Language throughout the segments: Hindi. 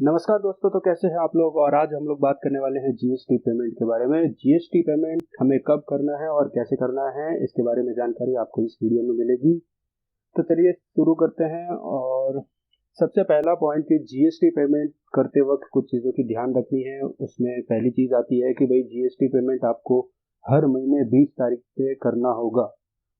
नमस्कार दोस्तों, तो कैसे हैं आप लोग। और आज हम लोग बात करने वाले हैं जीएसटी पेमेंट के बारे में। जीएसटी पेमेंट हमें कब करना है और कैसे करना है, इसके बारे में जानकारी आपको इस वीडियो में मिलेगी। तो चलिए शुरू करते हैं। और सबसे पहला पॉइंट कि जीएसटी पेमेंट करते वक्त कुछ चीज़ों की ध्यान रखनी है। उसमें पहली चीज़ आती है कि भाई जीएसटी पेमेंट आपको हर महीने 20 तारीख से करना होगा।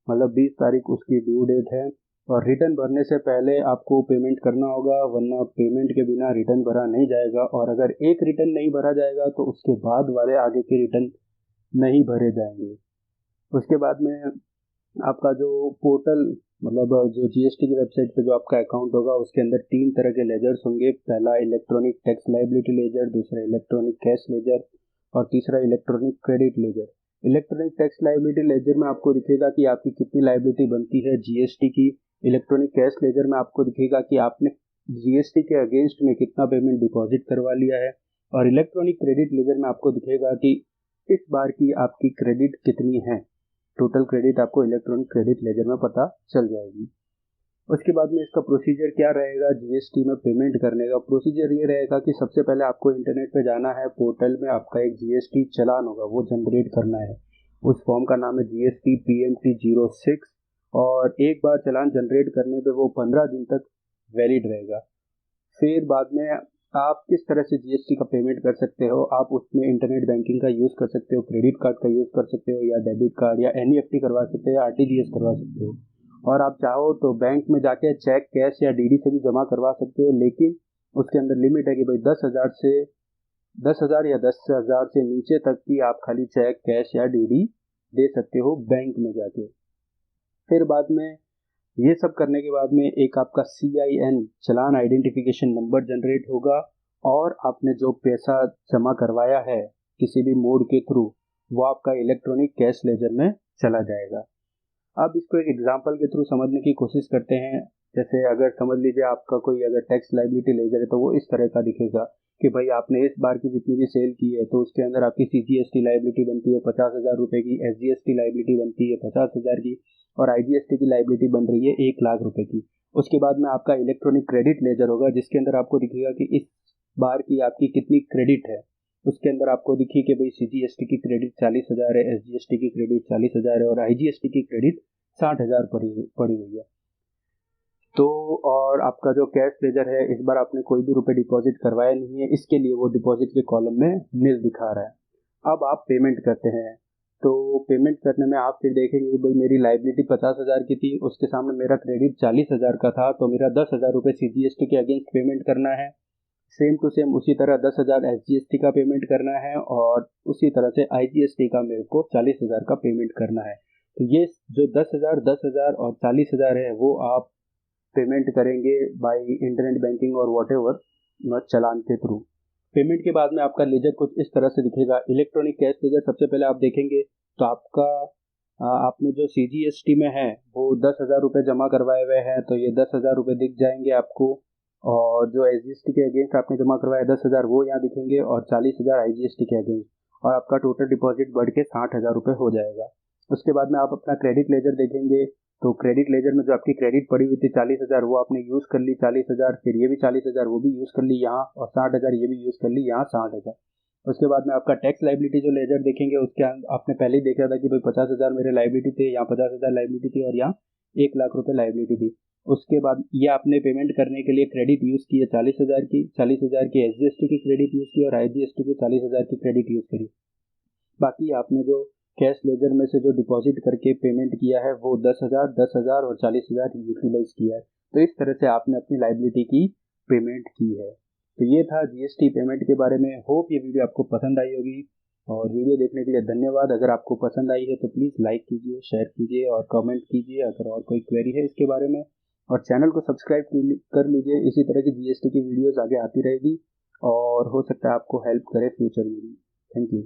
मतलब 20 तारीख उसकी ड्यू डेट है और रिटर्न भरने से पहले आपको पेमेंट करना होगा, वरना पेमेंट के बिना रिटर्न भरा नहीं जाएगा। और अगर एक रिटर्न नहीं भरा जाएगा तो उसके बाद वाले आगे के रिटर्न नहीं भरे जाएंगे। उसके बाद में आपका जो पोर्टल मतलब जो जीएसटी की वेबसाइट पे जो आपका अकाउंट होगा उसके अंदर 3 तरह के लेजर्स होंगे। पहला इलेक्ट्रॉनिक टैक्स लायबिलिटी लेजर, दूसरा इलेक्ट्रॉनिक कैश लेजर और तीसरा electronic credit ledger. Electronic tax liability ledger में आपको दिखेगा कि आपकी कितनी लायबिलिटी बनती है जीएसटी की। इलेक्ट्रॉनिक कैश लेजर में आपको दिखेगा कि आपने जीएसटी के अगेंस्ट में कितना पेमेंट डिपॉजिट करवा लिया है। और इलेक्ट्रॉनिक क्रेडिट लेजर में आपको दिखेगा कि इस बार की आपकी क्रेडिट कितनी है। टोटल क्रेडिट आपको इलेक्ट्रॉनिक क्रेडिट लेजर में पता चल जाएगी। उसके बाद में इसका प्रोसीजर क्या रहेगा जीएसटी में पेमेंट करने का। प्रोसीजर ये रहेगा कि सबसे पहले आपको इंटरनेट पे जाना है, पोर्टल में आपका एक जीएसटी चालान होगा वो जनरेट करना है। उस फॉर्म का नाम है जीएसटी PMT 06 और एक बार चालान जनरेट करने पे वो 15 दिन तक वैलिड रहेगा। फिर बाद में आप किस तरह से जीएसटी का पेमेंट कर सकते हो, आप उसमें इंटरनेट बैंकिंग का यूज़ कर सकते हो, क्रेडिट कार्ड का यूज़ कर सकते हो, या डेबिट कार्ड या एनईएफटी करवा सकते हो, या आरटीजीएस करवा सकते हो। और आप चाहो तो बैंक में जाके चेक, कैश या डीडी से भी जमा करवा सकते हो, लेकिन उसके अंदर लिमिट है कि भाई 10,000 या 10,000 से नीचे तक की आप खाली चेक, कैश या डीडी दे सकते हो बैंक में जाके। फिर बाद में ये सब करने के बाद में एक आपका CIN चालान आइडेंटिफिकेशन नंबर जनरेट होगा और आपने जो पैसा जमा करवाया है किसी भी मोड के थ्रू वो आपका इलेक्ट्रॉनिक कैश लेजर में चला जाएगा। अब इसको एक एग्जांपल के थ्रू समझने की कोशिश करते हैं। जैसे अगर समझ लीजिए आपका कोई अगर टैक्स लायबिलिटी लेजर है तो वो इस तरह का दिखेगा कि भाई आपने इस बार की जितनी भी सेल की है तो उसके अंदर आपकी CGST लायबिलिटी बनती है 50,000 रुपये की, SGST लायबिलिटी बनती है 50,000 की और IGST की लायबिलिटी बन रही है 1,00,000 रुपये की। उसके बाद में आपका इलेक्ट्रॉनिक क्रेडिट लेजर होगा जिसके अंदर आपको दिखेगा कि इस बार की आपकी कितनी क्रेडिट है। उसके अंदर आपको दिखी कि भाई CGST की क्रेडिट 40,000 है, SGST की क्रेडिट 40,000 है और IGST की क्रेडिट 60,000 पड़ी हुई है। तो और आपका जो कैश लेजर है इस बार आपने कोई भी रुपए डिपॉजिट करवाया नहीं है, इसके लिए वो डिपॉजिट के कॉलम में नील दिखा रहा है। अब आप पेमेंट करते हैं तो पेमेंट करने में आप फिर देखेंगे कि भाई मेरी लायबिलिटी 50,000 की थी, उसके सामने मेरा क्रेडिट 40,000 का था, तो मेरा 10,000 रुपये CGST के अगेंस्ट पेमेंट करना है। सेम टू सेम उसी तरह 10,000 SGST का पेमेंट करना है और उसी तरह से IGST का मेरे को 40,000 का पेमेंट करना है। तो ये जो 10,000 और 40,000 है वो आप पेमेंट करेंगे बाय इंटरनेट बैंकिंग और वॉटेवर चालान के थ्रू। पेमेंट के बाद में आपका लेजर कुछ इस तरह से दिखेगा। इलेक्ट्रॉनिक कैश लेजर सबसे पहले आप देखेंगे तो आपका आपने जो CGST में है वो 10,000 रुपये जमा करवाए हुए हैं तो ये 10,000 रुपये दिख जाएंगे आपको। और जो SGST के अगेंस्ट आपने जमा करवाया 10,000 वो यहाँ दिखेंगे और 40,000 IGST के अगेंस्ट, और आपका टोटल डिपॉजिट बढ़ के 60,000 रुपये हो जाएगा। उसके बाद में आप अपना क्रेडिट लेजर देखेंगे तो क्रेडिट लेजर में जो आपकी क्रेडिट पड़ी हुई थी 40,000 वो आपने यूज़ कर ली 40,000, फिर ये भी 40,000 वो भी यूज़ कर ली यहाँ, और 60,000 ये भी यूज़ कर ली यहाँ 60,000। उसके बाद में आपका टैक्स लायबिलिटी जो लेजर देखेंगे उसके आपने पहले ही देखा था कि भाई 50,000 मेरे लायबिलिटी थे, यहाँ 50,000 लायबिलिटी थी और यहाँ 1,00,000 रुपये लायबिलिटी थी। उसके बाद ये आपने पेमेंट करने के लिए क्रेडिट यूज़ की है 40,000 की SGST की क्रेडिट यूज़ की और IGST की 40,000 की क्रेडिट यूज़ करी। बाकी आपने जो कैश लेजर में से जो डिपॉजिट करके पेमेंट किया है वो 10,000 और 40,000 यूटिलाइज किया है। तो इस तरह से आपने अपनी लायबिलिटी की पेमेंट की है। तो ये था जीएसटी पेमेंट के बारे में। होप ये वीडियो आपको पसंद आई होगी और वीडियो देखने के लिए धन्यवाद। अगर आपको पसंद आई है तो प्लीज़ लाइक कीजिए, शेयर कीजिए और कमेंट कीजिए अगर और कोई क्वेरी है इसके बारे में। और चैनल को सब्सक्राइब कर लीजिए, इसी तरह की जीएसटी की वीडियोज़ आगे आती रहेगी और हो सकता है आपको हेल्प करे फ्यूचर में भी। Thank you.